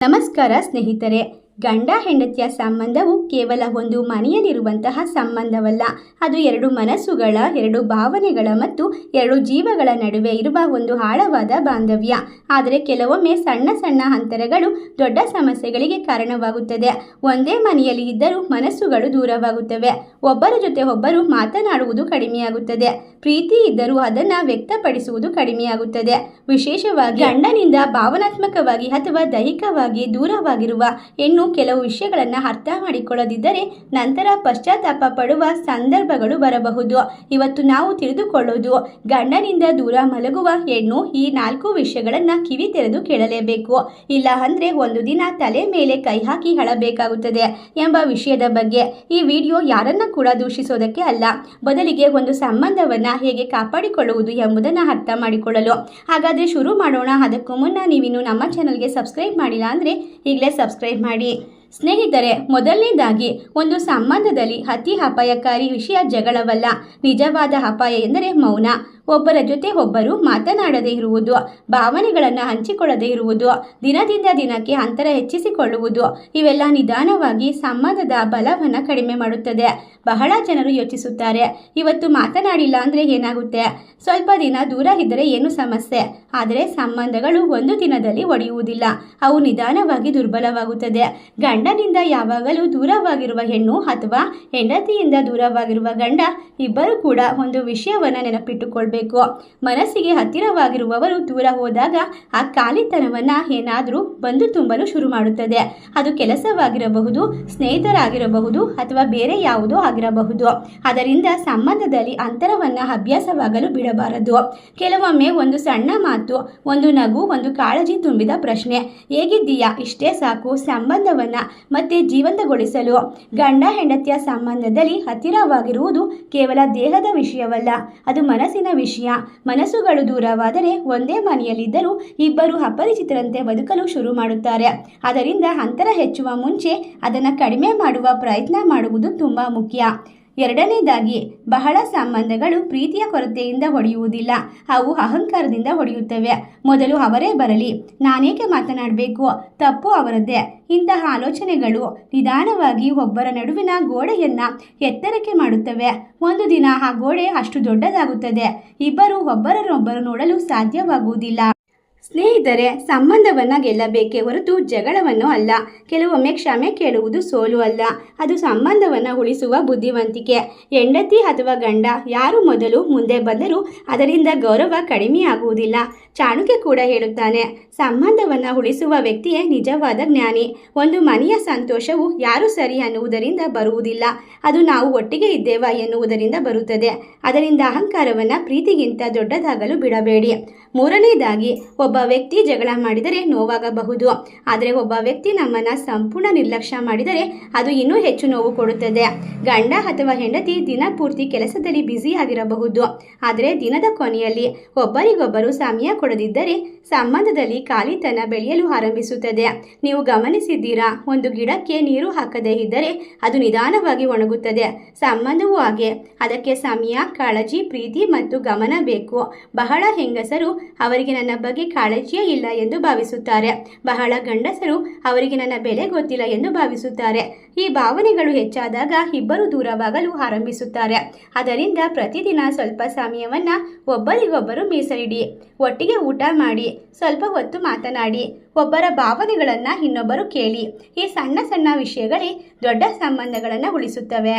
ನಮಸ್ಕಾರ ಸ್ನೇಹಿತರೆ. ಗಂಡ ಹೆಂಡತಿಯ ಸಂಬಂಧವು ಕೇವಲ ಒಂದು ಮನೆಯಲ್ಲಿರುವಂತಹ ಸಂಬಂಧವಲ್ಲ. ಅದು ಎರಡು ಮನಸ್ಸುಗಳ, ಎರಡು ಭಾವನೆಗಳ ಮತ್ತು ಎರಡು ಜೀವಗಳ ನಡುವೆ ಇರುವ ಒಂದು ಆಳವಾದ ಬಾಂಧವ್ಯ. ಆದರೆ ಕೆಲವೊಮ್ಮೆ ಸಣ್ಣ ಸಣ್ಣ ಅಂತರಗಳು ದೊಡ್ಡ ಸಮಸ್ಯೆಗಳಿಗೆ ಕಾರಣವಾಗುತ್ತದೆ. ಒಂದೇ ಮನೆಯಲ್ಲಿ ಇದ್ದರೂ ಮನಸ್ಸುಗಳು ದೂರವಾಗುತ್ತವೆ. ಒಬ್ಬರ ಜೊತೆ ಒಬ್ಬರು ಮಾತನಾಡುವುದು ಕಡಿಮೆಯಾಗುತ್ತದೆ. ಪ್ರೀತಿ ಇದ್ದರೂ ಅದನ್ನು ವ್ಯಕ್ತಪಡಿಸುವುದು ಕಡಿಮೆಯಾಗುತ್ತದೆ. ವಿಶೇಷವಾಗಿ ಗಂಡನಿಂದ ಭಾವನಾತ್ಮಕವಾಗಿ ಅಥವಾ ದೈಹಿಕವಾಗಿ ದೂರವಾಗಿರುವ ಹೆಣ್ಣು ಕೆಲವು ವಿಷಯಗಳನ್ನು ಅರ್ಥ ಮಾಡಿಕೊಳ್ಳದಿದ್ದರೆ ನಂತರ ಪಶ್ಚಾತ್ತಾಪ ಪಡುವ ಸಂದರ್ಭಗಳು ಬರಬಹುದು. ಇವತ್ತು ನಾವು ತಿಳಿದುಕೊಳ್ಳೋದು, ಗಂಡನಿಂದ ದೂರ ಮಲಗುವ ಹೆಣ್ಣು ಈ 4 ವಿಷಯಗಳನ್ನು ಕಿವಿ ತೆರೆದು ಕೇಳಲೇಬೇಕು. ಇಲ್ಲ ಅಂದರೆ ಒಂದು ದಿನ ತಲೆ ಮೇಲೆ ಕೈ ಹಾಕಿ ಅಳಬೇಕಾಗುತ್ತದೆ ಎಂಬ ವಿಷಯದ ಬಗ್ಗೆ. ಈ ವಿಡಿಯೋ ಯಾರನ್ನ ಕೂಡ ದೂಷಿಸೋದಕ್ಕೆ ಅಲ್ಲ, ಬದಲಿಗೆ ಒಂದು ಸಂಬಂಧವನ್ನು ಹೇಗೆ ಕಾಪಾಡಿಕೊಳ್ಳುವುದು ಎಂಬುದನ್ನು ಅರ್ಥ ಮಾಡಿಕೊಳ್ಳಲು. ಹಾಗಾದರೆ ಶುರು ಮಾಡೋಣ. ಅದಕ್ಕೂ ಮುನ್ನ ನೀವಿನ್ನು ನಮ್ಮ ಚಾನಲ್ಗೆ ಸಬ್ಸ್ಕ್ರೈಬ್ ಮಾಡಿಲ್ಲ ಅಂದರೆ ಈಗಲೇ ಸಬ್ಸ್ಕ್ರೈಬ್ ಮಾಡಿ. ಸ್ನೇಹಿತರೆ, ಮೊದಲನೇದಾಗಿ ಒಂದು ಸಂಬಂಧದಲ್ಲಿ ಅತಿ ಅಪಾಯಕಾರಿ ವಿಷಯ ಜಗಳವಲ್ಲ. ನಿಜವಾದ ಅಪಾಯ ಎಂದರೆ ಮೌನ. ಒಬ್ಬರ ಜೊತೆ ಒಬ್ಬರು ಮಾತನಾಡದೇ ಇರುವುದು, ಭಾವನೆಗಳನ್ನು ಹಂಚಿಕೊಳ್ಳದೇ ಇರುವುದು, ದಿನದಿಂದ ದಿನಕ್ಕೆ ಅಂತರ ಹೆಚ್ಚಿಸಿಕೊಳ್ಳುವುದು. ಇವೆಲ್ಲ ನಿಧಾನವಾಗಿ ಸಂಬಂಧದ ಬಲವನ್ನು ಕಡಿಮೆ ಮಾಡುತ್ತದೆ. ಬಹಳ ಜನರು ಯೋಚಿಸುತ್ತಾರೆ, ಇವತ್ತು ಮಾತನಾಡಿಲ್ಲ ಅಂದರೆ ಏನಾಗುತ್ತೆ, ಸ್ವಲ್ಪ ದಿನ ದೂರ ಇದ್ದರೆ ಏನು ಸಮಸ್ಯೆ. ಆದರೆ ಸಂಬಂಧಗಳು ಒಂದು ದಿನದಲ್ಲಿ ಒಡೆಯುವುದಿಲ್ಲ, ಅವು ನಿಧಾನವಾಗಿ ದುರ್ಬಲವಾಗುತ್ತದೆ. ಗಂಡನಿಂದ ಯಾವಾಗಲೂ ದೂರವಾಗಿರುವ ಹೆಣ್ಣು ಅಥವಾ ಹೆಂಡತಿಯಿಂದ ದೂರವಾಗಿರುವ ಗಂಡ ಇಬ್ಬರು ಕೂಡ ಒಂದು ವಿಷಯವನ್ನು ನೆನಪಿಟ್ಟುಕೊಳ್ಬೇಕು. ಮನಸ್ಸಿಗೆ ಹತ್ತಿರವಾಗಿರುವವರು ದೂರ ಹೋದಾಗ ಆ ಖಾಲಿತನವನ್ನು ಏನಾದರೂ ಬಂದು ತುಂಬಲು ಶುರು ಮಾಡುತ್ತದೆ. ಅದು ಕೆಲಸವಾಗಿರಬಹುದು, ಸ್ನೇಹಿತರಾಗಿರಬಹುದು ಅಥವಾ ಬೇರೆ ಯಾವುದೋ ಆಗಿರಬಹುದು. ಅದರಿಂದ ಸಂಬಂಧದಲ್ಲಿ ಅಂತರವನ್ನು ಅಭ್ಯಾಸವಾಗಲು ಬಿಡಬಾರದು. ಕೆಲವೊಮ್ಮೆ ಒಂದು ಸಣ್ಣ ಮಾತು, ಒಂದು ನಗು, ಒಂದು ಕಾಳಜಿ ತುಂಬಿದ ಪ್ರಶ್ನೆ, ಹೇಗಿದ್ದೀಯಾ, ಇಷ್ಟೇ ಸಾಕು ಸಂಬಂಧವನ್ನು ಮತ್ತೆ ಜೀವಂತಗೊಳಿಸಲು. ಗಂಡ ಹೆಂಡತಿಯ ಸಂಬಂಧದಲ್ಲಿ ಹತ್ತಿರವಾಗಿರುವುದು ಕೇವಲ ದೇಹದ ವಿಷಯವಲ್ಲ, ಅದು ಮನಸ್ಸಿನ ವಿಷಯ. ಮನಸ್ಸುಗಳು ದೂರವಾದರೆ ಒಂದೇ ಮನೆಯಲ್ಲಿದ್ದರೂ ಇಬ್ಬರು ಅಪರಿಚಿತರಂತೆ ಬದುಕಲು ಶುರು ಮಾಡುತ್ತಾರೆ. ಅದರಿಂದ ಅಂತರ ಹೆಚ್ಚುವ ಮುಂಚೆ ಅದನ್ನು ಕಡಿಮೆ ಮಾಡುವ ಪ್ರಯತ್ನ ಮಾಡುವುದು ತುಂಬ ಮುಖ್ಯ. ಎರಡನೇದಾಗಿ, ಬಹಳ ಸಂಬಂಧಗಳು ಪ್ರೀತಿಯ ಕೊರತೆಯಿಂದ ಹೊಡೆಯುವುದಿಲ್ಲ, ಅವು ಅಹಂಕಾರದಿಂದ ಹೊಡೆಯುತ್ತವೆ. ಮೊದಲು ಅವರೇ ಬರಲಿ, ನಾನೇಕೆ ಮಾತನಾಡಬೇಕು, ತಪ್ಪು ಅವರದ್ದೇ. ಇಂತಹ ಆಲೋಚನೆಗಳು ನಿಧಾನವಾಗಿ ಒಬ್ಬರ ನಡುವಿನ ಗೋಡೆಯನ್ನು ಎತ್ತರಕ್ಕೆ ಮಾಡುತ್ತವೆ. ಒಂದು ದಿನ ಆ ಗೋಡೆ ಅಷ್ಟು ದೊಡ್ಡದಾಗುತ್ತದೆ, ಇಬ್ಬರು ಒಬ್ಬರನ್ನೊಬ್ಬರು ನೋಡಲು ಸಾಧ್ಯವಾಗುವುದಿಲ್ಲ. ಸ್ನೇಹಿತರೆ, ಸಂಬಂಧವನ್ನು ಗೆಲ್ಲಬೇಕೇ ಹೊರತು ಜಗಳವನ್ನು ಅಲ್ಲ. ಕೆಲವೊಮ್ಮೆ ಕ್ಷಮೆ ಕೇಳುವುದು ಸೋಲು ಅಲ್ಲ, ಅದು ಸಂಬಂಧವನ್ನು ಉಳಿಸುವ ಬುದ್ಧಿವಂತಿಕೆ. ಹೆಂಡತಿ ಅಥವಾ ಗಂಡ ಯಾರು ಮೊದಲು ಮುಂದೆ ಬಂದರೂ ಅದರಿಂದ ಗೌರವ ಕಡಿಮೆಯಾಗುವುದಿಲ್ಲ. ಚಾಣಕ್ಯ ಕೂಡ ಹೇಳುತ್ತಾನೆ, ಸಂಬಂಧವನ್ನು ಉಳಿಸುವ ವ್ಯಕ್ತಿಯೇ ನಿಜವಾದ ಜ್ಞಾನಿ. ಒಂದು ಮನೆಯ ಸಂತೋಷವು ಯಾರು ಸರಿ ಅನ್ನುವುದರಿಂದ ಬರುವುದಿಲ್ಲ, ಅದು ನಾವು ಒಟ್ಟಿಗೆ ಇದ್ದೇವಾ ಎನ್ನುವುದರಿಂದ ಬರುತ್ತದೆ. ಅದರಿಂದ ಅಹಂಕಾರವನ್ನು ಪ್ರೀತಿಗಿಂತ ದೊಡ್ಡದಾಗಲು ಬಿಡಬೇಡಿ. ಮೂರನೇದಾಗಿ, ಒಬ್ಬ ವ್ಯಕ್ತಿ ಜಗಳ ಮಾಡಿದರೆ ನೋವಾಗಬಹುದು, ಆದರೆ ಒಬ್ಬ ವ್ಯಕ್ತಿ ನಮ್ಮನ್ನು ಸಂಪೂರ್ಣ ನಿರ್ಲಕ್ಷ್ಯ ಮಾಡಿದರೆ ಅದು ಇನ್ನೂ ಹೆಚ್ಚು ನೋವು ಕೊಡುತ್ತದೆ. ಗಂಡ ಅಥವಾ ಹೆಂಡತಿ ದಿನ ಪೂರ್ತಿ ಕೆಲಸದಲ್ಲಿ ಬ್ಯುಸಿಯಾಗಿರಬಹುದು, ಆದರೆ ದಿನದ ಕೊನೆಯಲ್ಲಿ ಒಬ್ಬರಿಗೊಬ್ಬರು ಸಮಯ ಕೊಡದಿದ್ದರೆ ಸಂಬಂಧದಲ್ಲಿ ಖಾಲಿತನ ಬೆಳೆಯಲು ಆರಂಭಿಸುತ್ತದೆ. ನೀವು ಗಮನಿಸಿದ್ದೀರಾ, ಒಂದು ಗಿಡಕ್ಕೆ ನೀರು ಹಾಕದೇ ಇದ್ದರೆ ಅದು ನಿಧಾನವಾಗಿ ಒಣಗುತ್ತದೆ. ಸಂಬಂಧವೂ ಹಾಗೆ, ಅದಕ್ಕೆ ಸಮಯ, ಕಾಳಜಿ, ಪ್ರೀತಿ ಮತ್ತು ಗಮನ ಬೇಕು. ಬಹಳ ಹೆಂಗಸರು ಅವರಿಗೆ ನನ್ನ ಬಗ್ಗೆ ಕಾಳಜಿಯೇ ಇಲ್ಲ ಎಂದು ಭಾವಿಸುತ್ತಾರೆ. ಬಹಳ ಗಂಡಸರು ಅವರಿಗೆ ನನ್ನ ಬೆಲೆ ಗೊತ್ತಿಲ್ಲ ಎಂದು ಭಾವಿಸುತ್ತಾರೆ. ಈ ಭಾವನೆಗಳು ಹೆಚ್ಚಾದಾಗ ಇಬ್ಬರು ದೂರವಾಗಲು ಆರಂಭಿಸುತ್ತಾರೆ. ಅದರಿಂದ ಪ್ರತಿದಿನ ಸ್ವಲ್ಪ ಸಮಯವನ್ನು ಒಬ್ಬರಿಗೊಬ್ಬರು ಮೀಸಲಿಡಿ. ಒಟ್ಟಿಗೆ ಊಟ ಮಾಡಿ, ಸ್ವಲ್ಪ ಹೊತ್ತು ಮಾತನಾಡಿ, ಒಬ್ಬರ ಭಾವನೆಗಳನ್ನು ಇನ್ನೊಬ್ಬರು ಕೇಳಿ. ಈ ಸಣ್ಣ ಸಣ್ಣ ವಿಷಯಗಳೇ ದೊಡ್ಡ ಸಂಬಂಧಗಳನ್ನು ಉಳಿಸುತ್ತವೆ.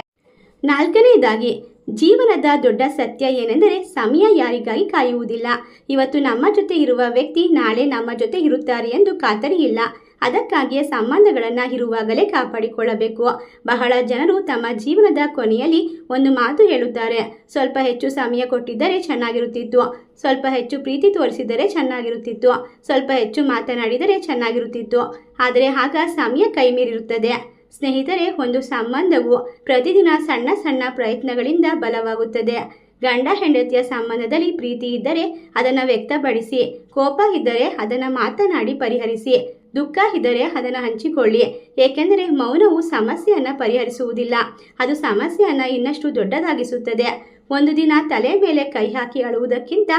ನಾಲ್ಕನೇದಾಗಿ, ಜೀವನದ ದೊಡ್ಡ ಸತ್ಯ ಏನೆಂದರೆ ಸಮಯ ಯಾರಿಗಾಗಿ ಕಾಯುವುದಿಲ್ಲ. ಇವತ್ತು ನಮ್ಮ ಜೊತೆ ಇರುವ ವ್ಯಕ್ತಿ ನಾಳೆ ನಮ್ಮ ಜೊತೆ ಇರುತ್ತಾರೆ ಎಂದು ಖಾತರಿ ಇಲ್ಲ. ಅದಕ್ಕಾಗಿಯೇ ಸಂಬಂಧಗಳನ್ನು ಇರುವಾಗಲೇ ಕಾಪಾಡಿಕೊಳ್ಳಬೇಕು. ಬಹಳ ಜನರು ತಮ್ಮ ಜೀವನದ ಕೊನೆಯಲ್ಲಿ ಒಂದು ಮಾತು ಹೇಳುತ್ತಾರೆ, ಸ್ವಲ್ಪ ಹೆಚ್ಚು ಸಮಯ ಕೊಟ್ಟಿದ್ದರೆ ಚೆನ್ನಾಗಿರುತ್ತಿತ್ತು, ಸ್ವಲ್ಪ ಹೆಚ್ಚು ಪ್ರೀತಿ ತೋರಿಸಿದರೆ ಚೆನ್ನಾಗಿರುತ್ತಿತ್ತು, ಸ್ವಲ್ಪ ಹೆಚ್ಚು ಮಾತನಾಡಿದರೆ ಚೆನ್ನಾಗಿರುತ್ತಿತ್ತು. ಆದರೆ ಆಗ ಸಮಯ ಕೈಮೀರಿರುತ್ತದೆ. ಸ್ನೇಹಿತರೆ, ಒಂದು ಸಂಬಂಧವು ಪ್ರತಿದಿನ ಸಣ್ಣ ಸಣ್ಣ ಪ್ರಯತ್ನಗಳಿಂದ ಬಲವಾಗುತ್ತದೆ. ಗಂಡ ಹೆಂಡತಿಯ ಸಂಬಂಧದಲ್ಲಿ ಪ್ರೀತಿ ಇದ್ದರೆ ಅದನ್ನು ವ್ಯಕ್ತಪಡಿಸಿ, ಕೋಪ ಇದ್ದರೆ ಅದನ್ನು ಮಾತನಾಡಿ ಪರಿಹರಿಸಿ, ದುಃಖ ಇದ್ದರೆ ಅದನ್ನು ಹಂಚಿಕೊಳ್ಳಿ. ಏಕೆಂದರೆ ಮೌನವು ಸಮಸ್ಯೆಯನ್ನು ಪರಿಹರಿಸುವುದಿಲ್ಲ, ಅದು ಸಮಸ್ಯೆಯನ್ನು ಇನ್ನಷ್ಟು ದೊಡ್ಡದಾಗಿಸುತ್ತದೆ. ಒಂದು ದಿನ ತಲೆ ಮೇಲೆ ಕೈ ಹಾಕಿ ಅಳುವುದಕ್ಕಿಂತ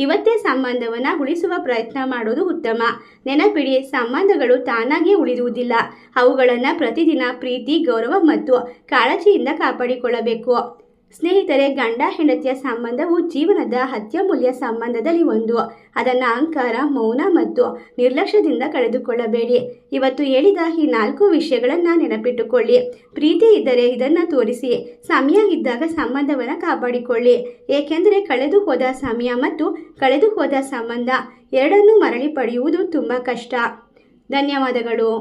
ಇವತ್ತೇ ಸಂಬಂಧವನ್ನು ಉಳಿಸುವ ಪ್ರಯತ್ನ ಮಾಡೋದು ಉತ್ತಮ. ನೆನಪಿಡಿ, ಸಂಬಂಧಗಳು ತಾನಾಗಿಯೇ ಉಳಿಯುವುದಿಲ್ಲ. ಅವುಗಳನ್ನು ಪ್ರತಿದಿನ ಪ್ರೀತಿ, ಗೌರವ ಮತ್ತು ಕಾಳಜಿಯಿಂದ ಕಾಪಾಡಿಕೊಳ್ಳಬೇಕು. ಸ್ನೇಹಿತರೆ, ಗಂಡ ಹೆಂಡತಿಯ ಸಂಬಂಧವು ಜೀವನದ ಅತ್ಯಮೂಲ್ಯ ಸಂಬಂಧದಲ್ಲಿ ಒಂದು. ಅದನ್ನು ಅಹಂಕಾರ, ಮೌನ ಮತ್ತು ನಿರ್ಲಕ್ಷ್ಯದಿಂದ ಕಳೆದುಕೊಳ್ಳಬೇಡಿ. ಇವತ್ತು ಹೇಳಿದ ಈ 4 ವಿಷಯಗಳನ್ನು ನೆನಪಿಟ್ಟುಕೊಳ್ಳಿ. ಪ್ರೀತಿ ಇದ್ದರೆ ಇದನ್ನು ತೋರಿಸಿ. ಸಮಯ ಇದ್ದಾಗ ಸಂಬಂಧವನ್ನು ಕಾಪಾಡಿಕೊಳ್ಳಿ. ಏಕೆಂದರೆ ಕಳೆದು ಹೋದ ಸಮಯ ಮತ್ತು ಕಳೆದು ಹೋದ ಸಂಬಂಧ ಎರಡನ್ನೂ ಮರಳಿ ಪಡೆಯುವುದು ತುಂಬ ಕಷ್ಟ. ಧನ್ಯವಾದಗಳು.